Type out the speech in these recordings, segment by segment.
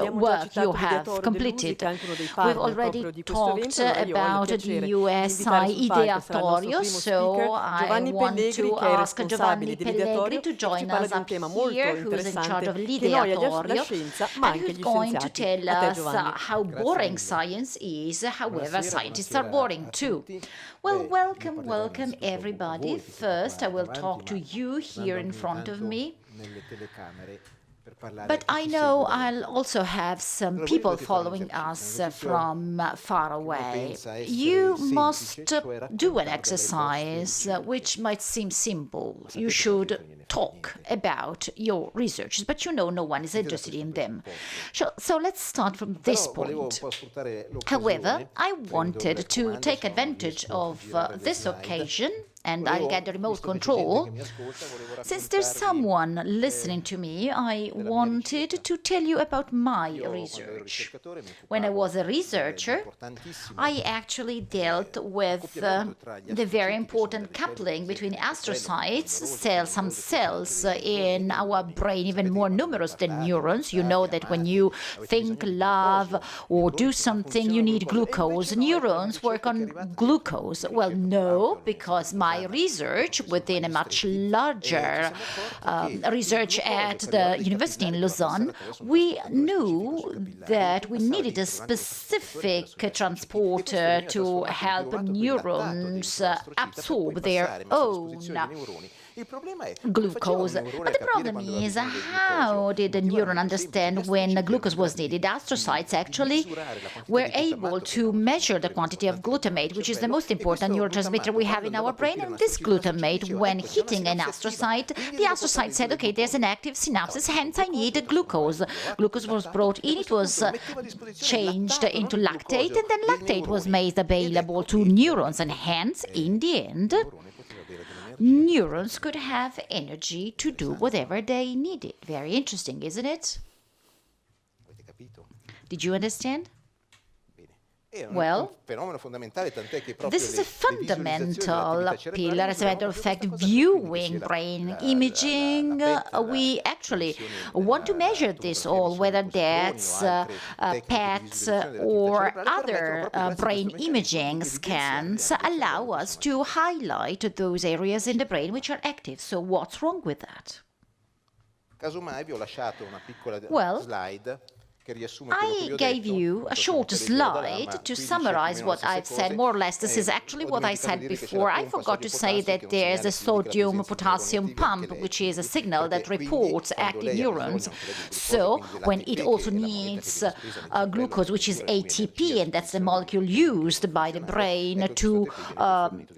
work you have completed. We've already talked about the USI Ideatorio, so I want to ask Giovanni Pellegri to join us up here, who is in charge of l'Ideatorio, and who's going to tell us how boring science is. However, scientists are boring too. Well, welcome everybody. First, I will talk to you here in front of me. But I know I'll also have some people following us from far away. You must do an exercise which might seem simple. You should talk about your research, but you know no one is interested in them. So let's start from this point. However, I wanted to take advantage of this occasion, and I'll get the remote control. Since there's someone listening to me, I wanted to tell you about my research. When I was a researcher, I actually dealt with the very important coupling between astrocytes, some cells in our brain, even more numerous than neurons. You know that when you think, love, or do something, you need glucose. Neurons work on glucose. Well, no, because my research within a much larger research at the university in Lausanne, we knew that we needed a specific transporter to help neurons absorb their own glucose. But the problem is, how did the neuron understand when glucose was needed? Astrocytes actually were able to measure the quantity of glutamate, which is the most important neurotransmitter we have in our brain. And this glutamate, when hitting an astrocyte, the astrocyte said, okay, there's an active synapses, hence I need glucose. Glucose was brought in, it was changed into lactate, and then lactate was made available to neurons, and hence, in the end, neurons could have energy to do whatever they needed. Very interesting, isn't it? Did you understand? Well, this is a fundamental pillar. As a matter of fact, viewing brain imaging, we actually want to measure this all, whether that's PET or other brain imaging scans allow us to highlight those areas in the brain which are active. So what's wrong with that? Well, I gave you a short slide to summarize what I've said. More or less, this is actually what I said before. I forgot to say that there's a sodium-potassium pump, which is a signal that reports active neurons. So when it also needs glucose, which is ATP, and that's the molecule used by the brain to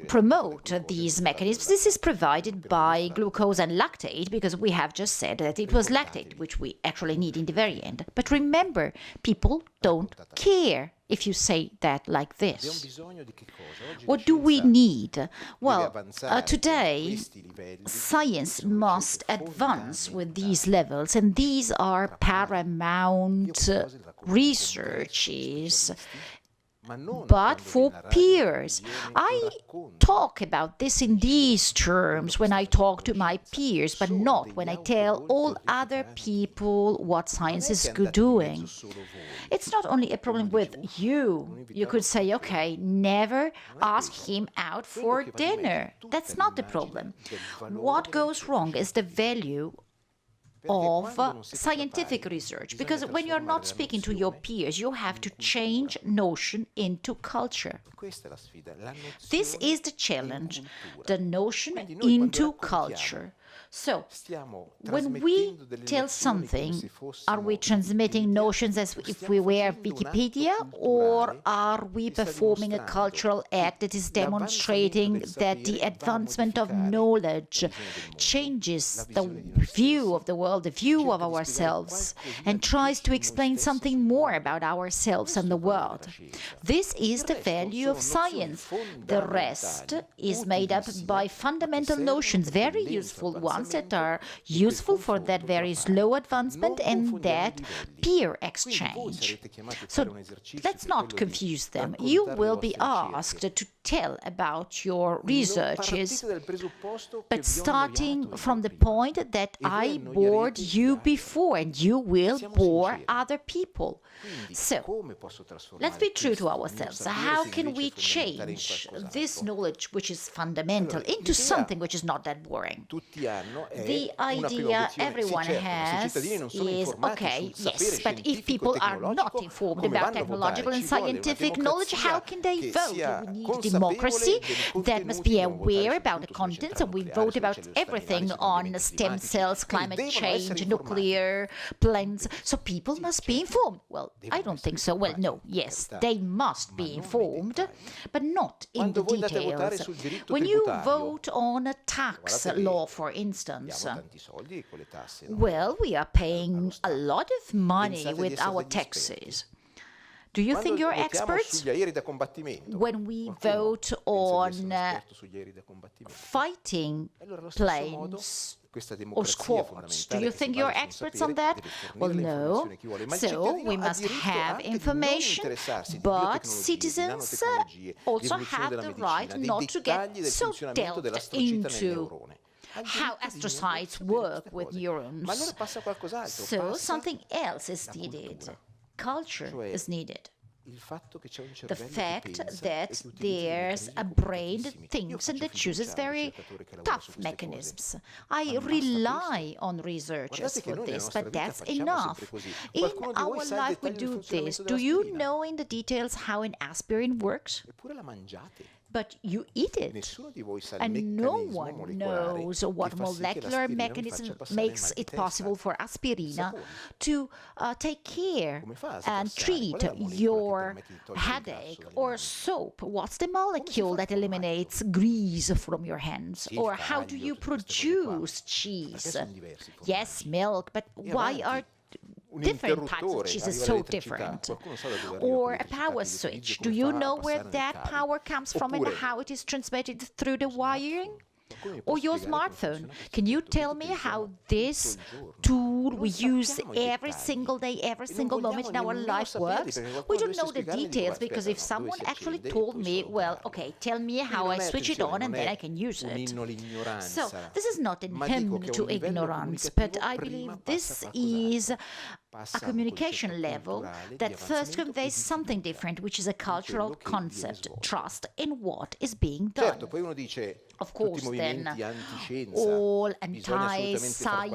promote these mechanisms, this is provided by glucose and lactate, because we have just said that it was lactate, which we actually need in the very end. But remember, people don't care if you say that like this. What do we need? Well, today, science must advance with these levels, and these are paramount researches. But for peers, I talk about this in these terms when I talk to my peers, but not when I tell all other people what science is doing. It's not only a problem with you. You could say, okay, never ask him out for dinner. That's not the problem. What goes wrong is the value of scientific research, because when you're not speaking to your peers, you have to change notion into culture. This is the challenge, the notion into culture. So, when we tell something, are we transmitting notions as if we were Wikipedia, or are we performing a cultural act that is demonstrating that the advancement of knowledge changes the view of the world, the view of ourselves, and tries to explain something more about ourselves and the world? This is the value of science. The rest is made up by fundamental notions, very useful ones, ones that are useful for that very slow advancement and that peer exchange. So let's not confuse them. You will be asked to tell about your researches, but starting from the point that I bored you before and you will bore other people. So let's be true to ourselves. How can we change this knowledge, which is fundamental, into something which is not that boring? The idea everyone has is, okay, yes, but if people are not informed about technological and scientific knowledge, how can they vote? We need democracy that must be aware about the contents, and we vote about everything on stem cells, climate change, nuclear plants. So people must be informed. Well, I don't think so. Well, no, yes, they must be informed, but not in the details. When you vote on a tax law, for instance, well, we are paying a lot of money with our taxes. Do you think you're experts? When we vote on fighting planes or squads, do you think you're experts on that? Well, no. So we must have information, but citizens also have the right not to get so delved into how astrocytes work with neurons. So something else is needed. Culture is needed. The fact that there's a brain that thinks and that chooses very tough mechanisms. I rely on researchers for this, but that's enough. In our life we do this. Do you know in the details how an aspirin works? But you eat it, and no one knows what molecular mechanism makes it possible for aspirina to take care and treat your headache. Or soap, what's the molecule that eliminates grease from your hands? Or how do you produce cheese? Yes, milk, but why are different types of cheese is so different? Or a power switch. Do you know where that power comes from and how it is transmitted through the wiring? Or your smartphone. Can you tell me how this tool we use every single day, every single moment in our life works? We don't know the details, because if someone actually told me, well, okay, tell me how I switch it on and then I can use it. So this is not an hymn to ignorance, but I believe this is a communication level that first conveys something different, which is a cultural concept, trust in what is being done. Of course, then, all anti-science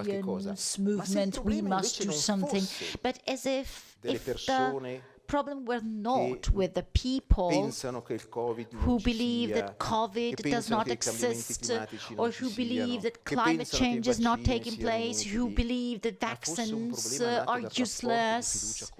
movement, we must do something, but as if the problem were not with the people who believe that COVID does not exist, or who believe that climate change is not taking place, who believe that vaccines are useless.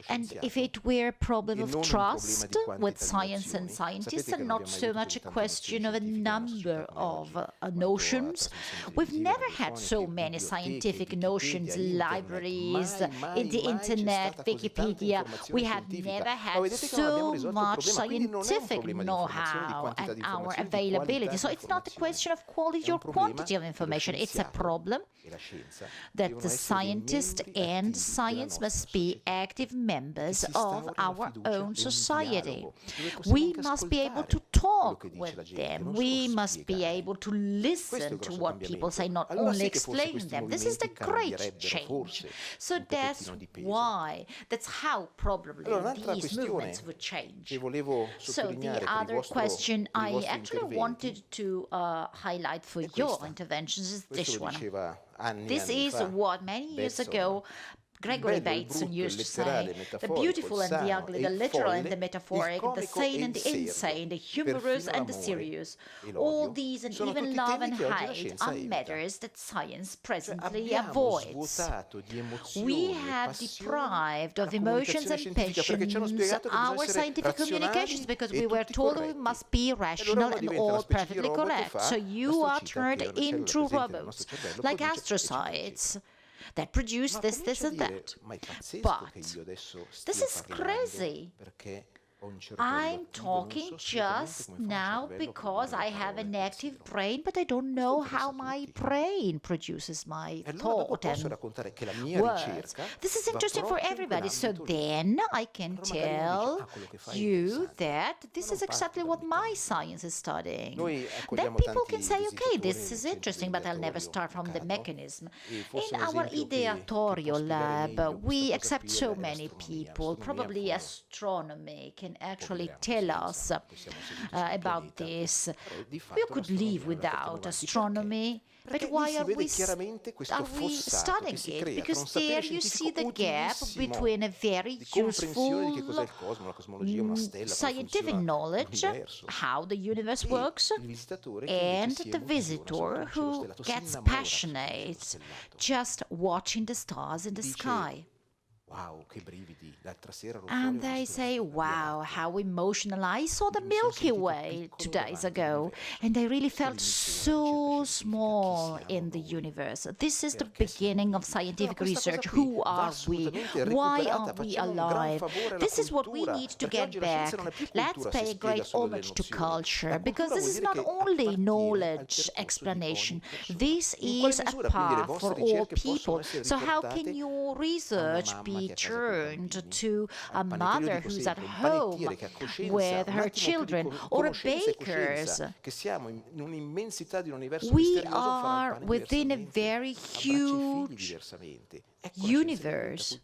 And if it were a problem of trust with science and scientists, and not so much a question of a number of notions, we've never had so many scientific notions, libraries, in the internet, Wikipedia. We have never had so much scientific know-how at our availability. So it's not a question of quality or quantity of information. It's a problem that the scientist and science must be active members of our own society. We must be able to talk with them. We must be able to listen to what people say, not only explain them. This is the great change. So that's why, that's how probably these movements would change. So the other question I actually wanted to highlight for your interventions is this one. This is what many years ago Gregory Bateson used to say: the beautiful and the ugly, the literal and the metaphoric, the sane and the insane, the humorous and the serious. All these, and even love and hate, are matters that science presently avoids. We have deprived of emotions and passions our scientific communications because we were told we must be rational and all perfectly correct. So you are turned into robots, like astrocytes, that produce this, and that. But this is crazy, I'm talking just now because I have an active brain, but I don't know how my brain produces my thought and words. This is interesting for everybody. So then I can tell you that this is exactly what my science is studying. Then people can say, okay, this is interesting, but I'll never start from the mechanism. In our Ideatorio lab, we accept so many people. Probably astronomy can actually tell us about this. We could live without astronomy, but why are we studying it? Because there you see the gap between a very useful scientific knowledge, how the universe works, and the visitor who gets passionate just watching the stars in the sky. And they say, wow, how emotional. I saw the Milky Way 2 days ago, and I really felt so small in the universe. This is the beginning of scientific research. Who are we? Why are we alive? This is what we need to get back. Let's pay a great homage to culture, because this is not only knowledge explanation. This is a path for all people. So how can your research be turned to a mother who's at home with her children, or a baker's? We are within a very huge universe,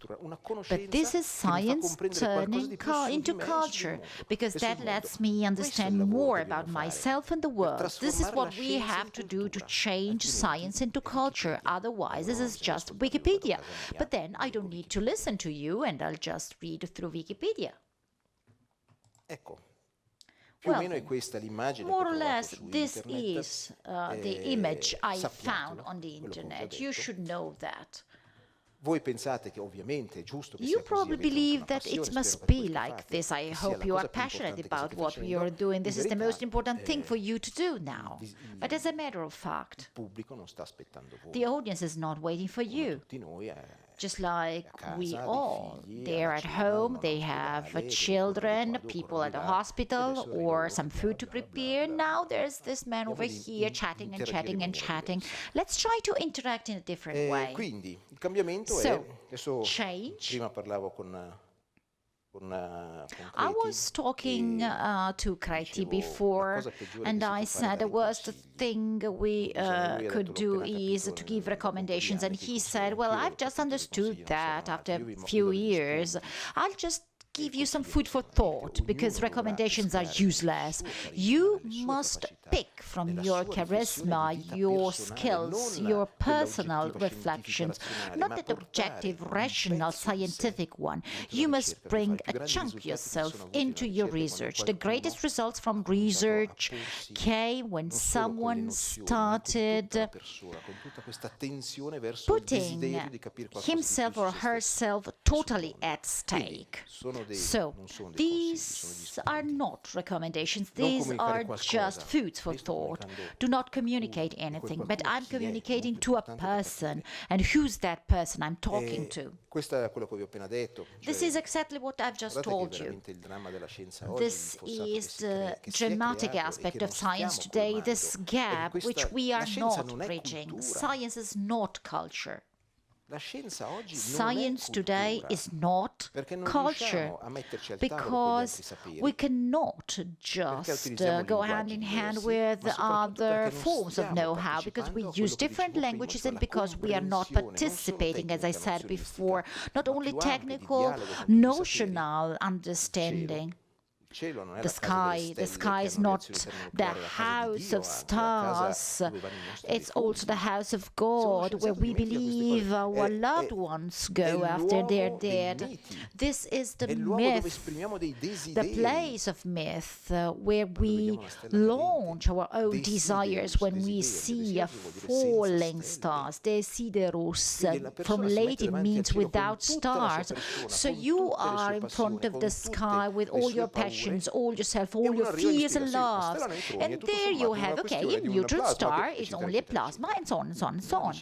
but this is science turning into culture, because that lets me understand more about myself and the world. This is what we have to do to change science into culture. Otherwise, this is just Wikipedia. But then I don't need to listen to you, and I'll just read through Wikipedia. Well, more or less, this is the image I found on the internet. You should know that. You probably believe that it must be like this. I hope you are passionate about what we are doing. This is the most important thing for you to do now. But as a matter of fact, the audience is not waiting for you. Just like we all. They're at home, they have children, people at the hospital, or some food to prepare. Now there's this man over here chatting and chatting and chatting. Let's try to interact in a different way. So, change. I was talking to Krejci before, and I said the worst thing we could do is to give recommendations, and he said, well, I've just understood that after a few years. I'll just give you some food for thought, because recommendations are useless. You must pick from your charisma, your skills, your personal reflections, not that objective, rational, scientific one. You must bring a chunk yourself into your research. The greatest results from research came when someone started putting himself or herself totally at stake. So, these are not recommendations, these are just foods for thought. Do not communicate anything, but I'm communicating to a person, and who's that person I'm talking to? This is exactly what I've just told you. This is the dramatic aspect of science today, this gap which we are not bridging. Science is not culture. Science today is not culture, because we cannot just go hand in hand with other forms of know-how, because we use different languages and because we are not participating, as I said before, not only technical, notional understanding. The sky is not the house of stars, it's also the house of God, where we believe our loved ones go after they're dead. This is the myth, the place of myth, where we launch our own desires when we see a falling stars. Desiderus, from Latin, means without stars. So you are in front of the sky with all your passion, all yourself, all your fears and loves. And there you have, okay, a neutron star is only a plasma, and so on and so on and so on.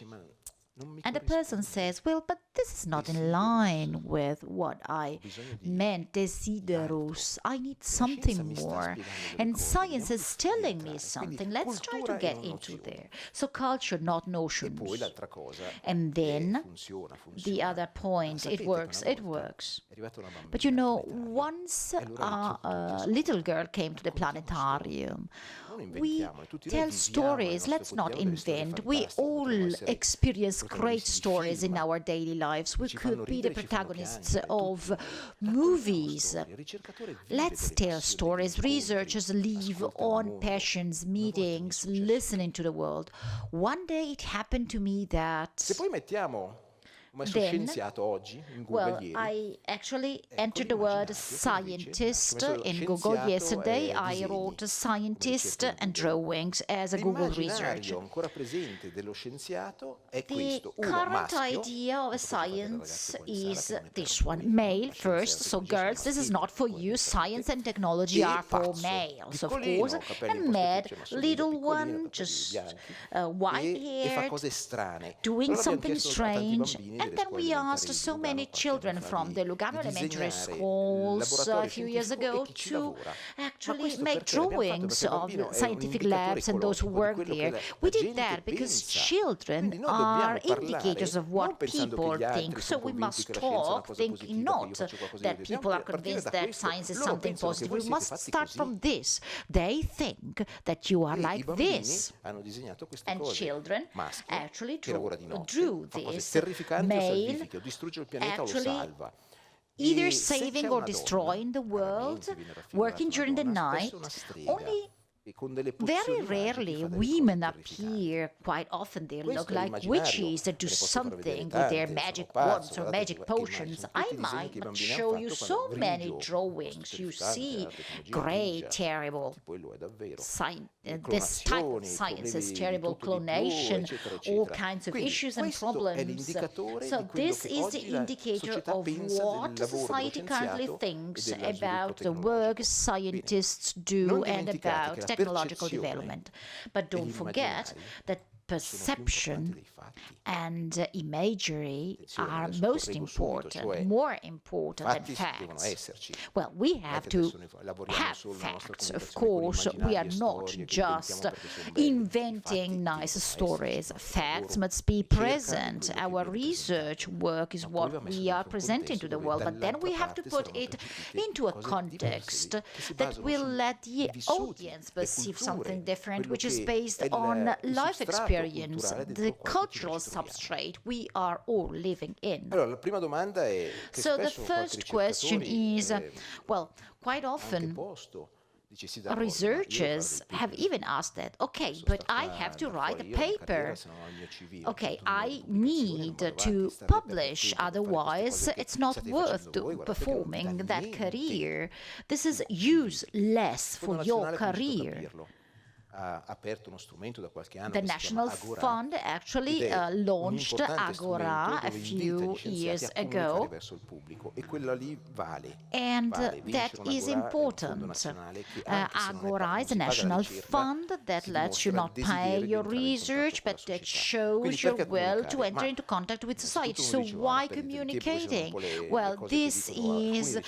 And the person says, well, but this is not in line with what I meant, desiderus. I need something more. And science is telling me something. Let's try to get into there. So culture, not notions. And then the other point, it works. But you know, once a little girl came to the planetarium, we tell stories. Let's not invent. We all experience great stories in our daily lives. We could be the protagonists of movies. Let's tell stories. Researchers live on passions, meetings, listening to the world. One day it happened to me that then, well, I actually entered the word scientist in Google yesterday. I wrote scientist and drawings as a Google research. The current idea of a science is this one. Male first, so girls, this is not for you. Science and technology are for males, of course. And mad, little one, just white-haired, doing something strange. And then we asked so many children from the Lugano elementary schools a few years ago to actually make drawings of scientific labs and those who work there. We did that because children are indicators of what people think. So we must talk thinking not that people are convinced that science is something positive. We must start from this. They think that you are like this. And children actually drew this. Male actually either saving or destroying the world, working during the night. Only very rarely women appear. Quite often they look like witches that do something with their magic wands or magic potions. I might show you so many drawings. You see, great, terrible. This type of science is terrible, clonation, all kinds of issues and problems. So this is the indicator of what society currently thinks about the work scientists do and about technological development. But don't forget that perception and imagery are most important, more important than facts. Well, we have to have facts, of course. We are not just inventing nice stories. Facts must be present. Our research work is what we are presenting to the world, but then we have to put it into a context that will let the audience perceive something different, which is based on life experience. The cultural substrate we are all living in. So the first question is, well, quite often researchers have even asked that, okay, but I have to write a paper. Okay, I need to publish, otherwise it's not worth performing that career. This is useless for your career. The National Fund actually launched Agora a few years ago, and that is important. Agora is a national fund that lets you not pay your research, but that shows your will to enter into contact with society. So why communicating? Well, this is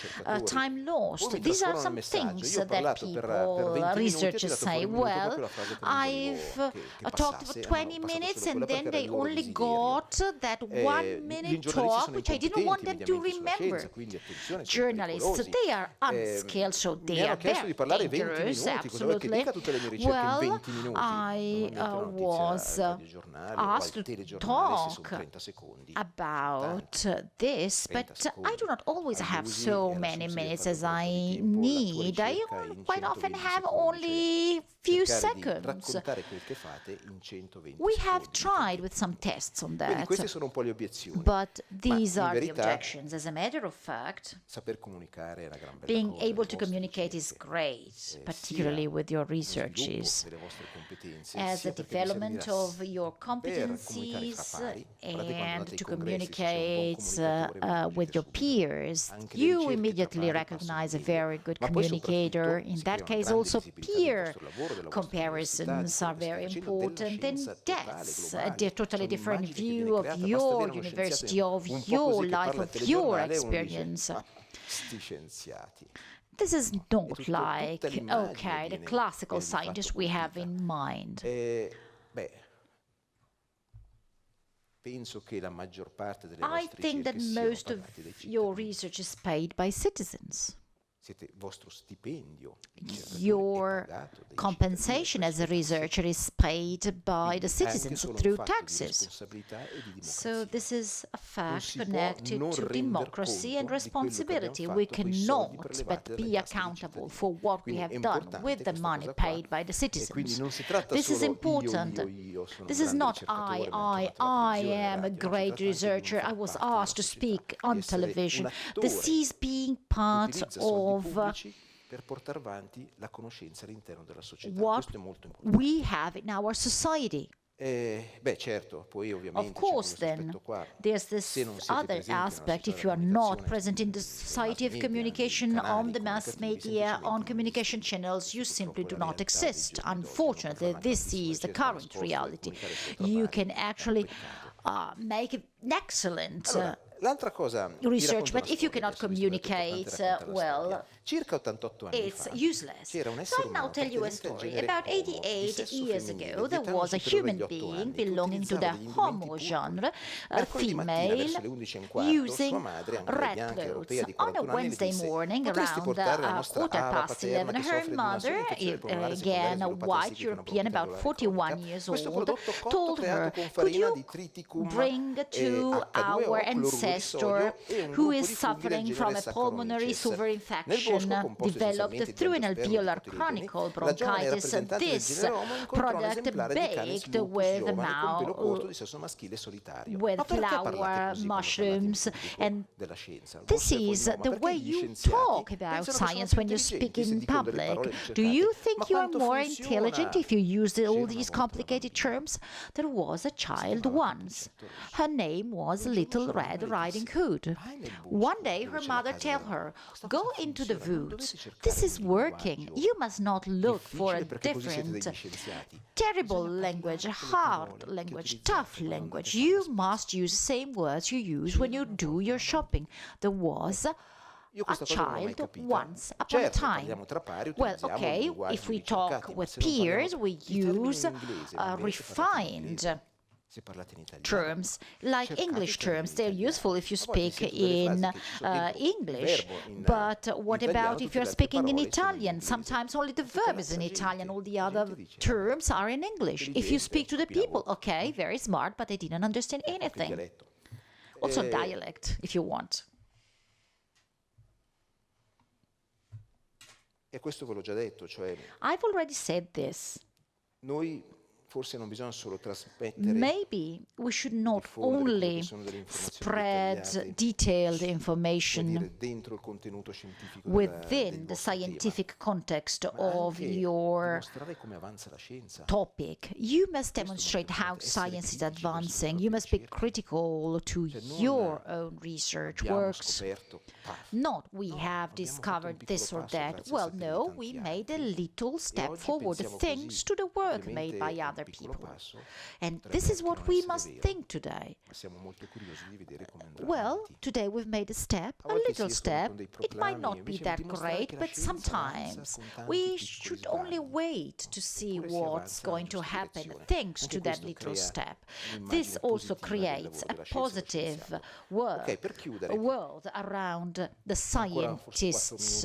time lost. These are some things that people, researchers say, well, I've talked for 20 minutes and then they only got that 1 minute talk, which I didn't want them to remember. Journalists, they are unskilled, so they are very dangerous, absolutely. Well, I was asked to talk about this, but I do not always have so many minutes as I need. I quite often have only few seconds. We have tried with some tests on that, but these are the objections. As a matter of fact, being able to communicate is great, particularly with your researches, as the development of your competencies and to communicate with your peers. You immediately recognize a very good communicator. In that case, also peer competencies comparisons are very important, then deaths, a totally different view of your university, of your life, of your experience. This is not like, okay, the classical scientist we have in mind. I think that most of your research is paid by citizens. Your compensation as a researcher is paid by the citizens through taxes. So this is a fact connected to democracy and responsibility. We cannot but be accountable for what we have done with the money paid by the citizens. This is important. This is not I am a great researcher. I was asked to speak on television. This is being part of what we have in our society. Of course, then, there's this other aspect. If you are not present in the society of communication, on the mass media, on communication channels, you simply do not exist. Unfortunately, this is the current reality. You can actually make an excellent research, but if you cannot communicate well, it's useless. So I'll now tell you a story. About 88 years ago, there was a human being belonging to the Homo genre, a female, using red clothes. On a Wednesday morning, around 11:15, her mother, again a white European, about 41 years old, told her, "Could you bring to our ancestor who is suffering from a pulmonary super infection developed through an alveolar chronic bronchitis, this product baked with flower, mushrooms." And this is the way you talk about science when you speak in public. Do you think you are more intelligent if you use all these complicated terms? There was a child once. Her name was Little Red Riding Hood. One day her mother told her, "Go into the woods. This is working. You must not look for a different, terrible language, hard language, tough language. You must use the same words you use when you do your shopping." There was a child once upon a time. Well, okay, if we talk with peers, we use refined terms, like English terms. They're useful if you speak in English. But what about if you're speaking in Italian? Sometimes only the verb is in Italian, all the other terms are in English. If you speak to the people, okay, very smart, but they didn't understand anything. Also dialect, if you want. I've already said this. Maybe we should not only spread detailed information within the scientific context of your topic. You must demonstrate how science is advancing. You must be critical to your own research works. Not we have discovered this or that. Well, no, we made a little step forward thanks to the work made by others. People. And this is what we must think today. Well, today we've made a step, a little step. It might not be that great, but sometimes we should only wait to see what's going to happen thanks to that little step. This also creates a positive world around the scientists'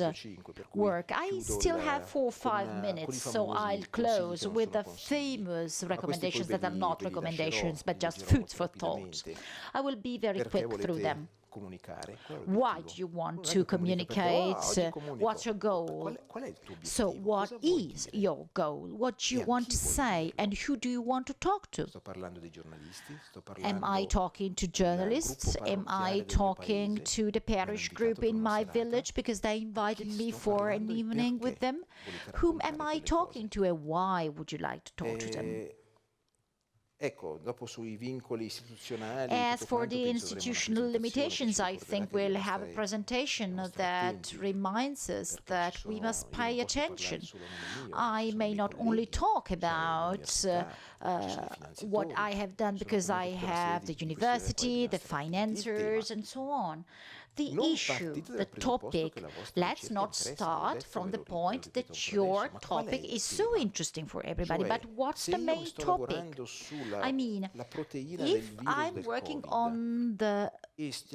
work. I still have 4 or 5 minutes, so I'll close with the famous recommendations that are not recommendations but just food for thought. I will be very quick through them. Why do you want to communicate? What's your goal? So what is your goal? What do you want to say? And who do you want to talk to? Am I talking to journalists? Am I talking to the parish group in my village because they invited me for an evening with them? Whom am I talking to and why would you like to talk to them? As for the institutional limitations, I think we'll have a presentation that reminds us that we must pay attention. I may not only talk about what I have done because I have the university, the financiers, and so on. The issue, the topic, let's not start from the point that your topic is so interesting for everybody, but what's the main topic? I mean, if I'm working on the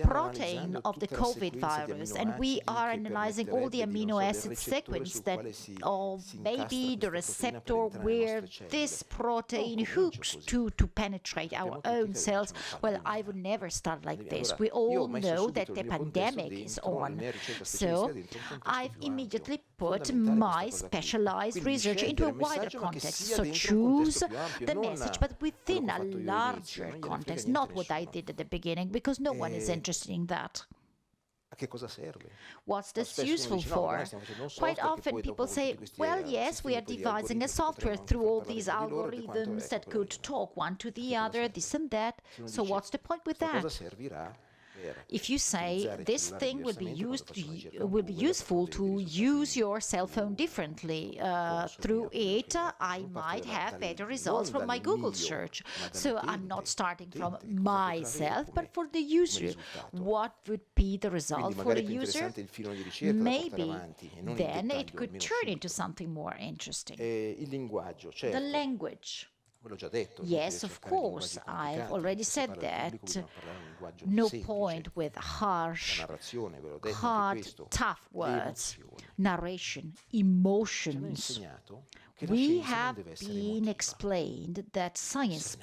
protein of the COVID virus and we are analyzing all the amino acid sequence that of maybe the receptor where this protein hooks to penetrate our own cells, well, I would never start like this. We all know that the pandemic is on. So I've immediately put my specialized research into a wider context. So choose the message, but within a larger context, not what I did at the beginning, because no one is interested in that. What's this useful for? Quite often people say, well, yes, we are devising a software through all these algorithms that could talk one to the other, this and that. So what's the point with that? If you say this thing will be useful to use your cell phone differently, through it I might have better results from my Google search. So I'm not starting from myself, but for the user. What would be the result for the user? Maybe then it could turn into something more interesting. The language. Yes, of course, I've already said that. No point with harsh, hard, tough words. Narration, emotions. We have been explained that science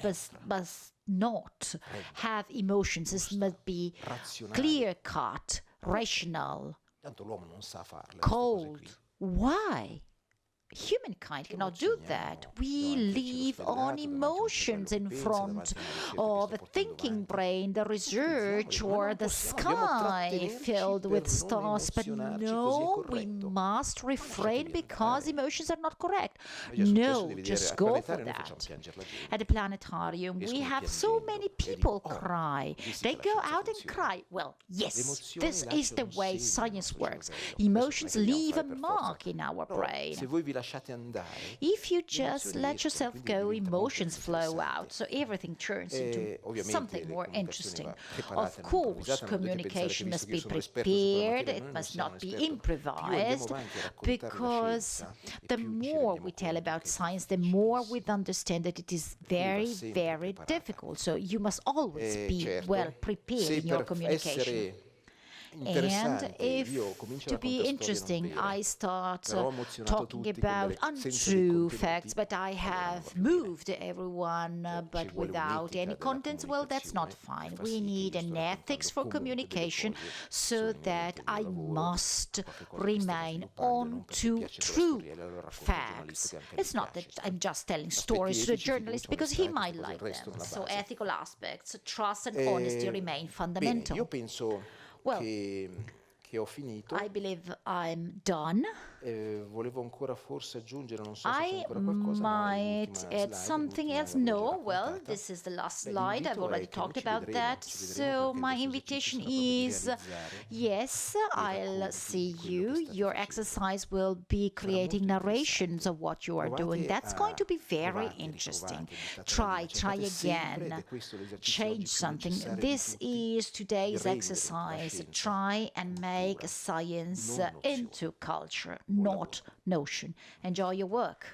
must not have emotions. It must be clear-cut, rational, cold. Why? Humankind cannot do that. We live on emotions in front of a thinking brain, the research, or the sky filled with stars. But no, we must refrain because emotions are not correct. No, just go for that. At the planetarium, we have so many people cry. They go out and cry. Well, yes, this is the way science works. Emotions leave a mark in our brain. If you just let yourself go, emotions flow out, so everything turns into something more interesting. Of course, communication must be prepared, it must not be improvised, because the more we tell about science, the more we understand that it is very, very difficult. So you must always be well prepared in your communication. And if, to be interesting, I start talking about untrue facts, but I have moved everyone, but without any contents, well, that's not fine. We need an ethics for communication so that I must remain on to true facts. It's not that I'm just telling stories to the journalist because he might like them. So ethical aspects, trust and honesty remain fundamental. Well, I believe I'm done. I might add something else. No, well, this is the last slide. I've already talked about that. So my invitation is, yes, I'll see you. Your exercise will be creating narrations of what you are doing. That's going to be very interesting. Try again. Change something. This is today's exercise. Try and make science into culture, not notion. Enjoy your work.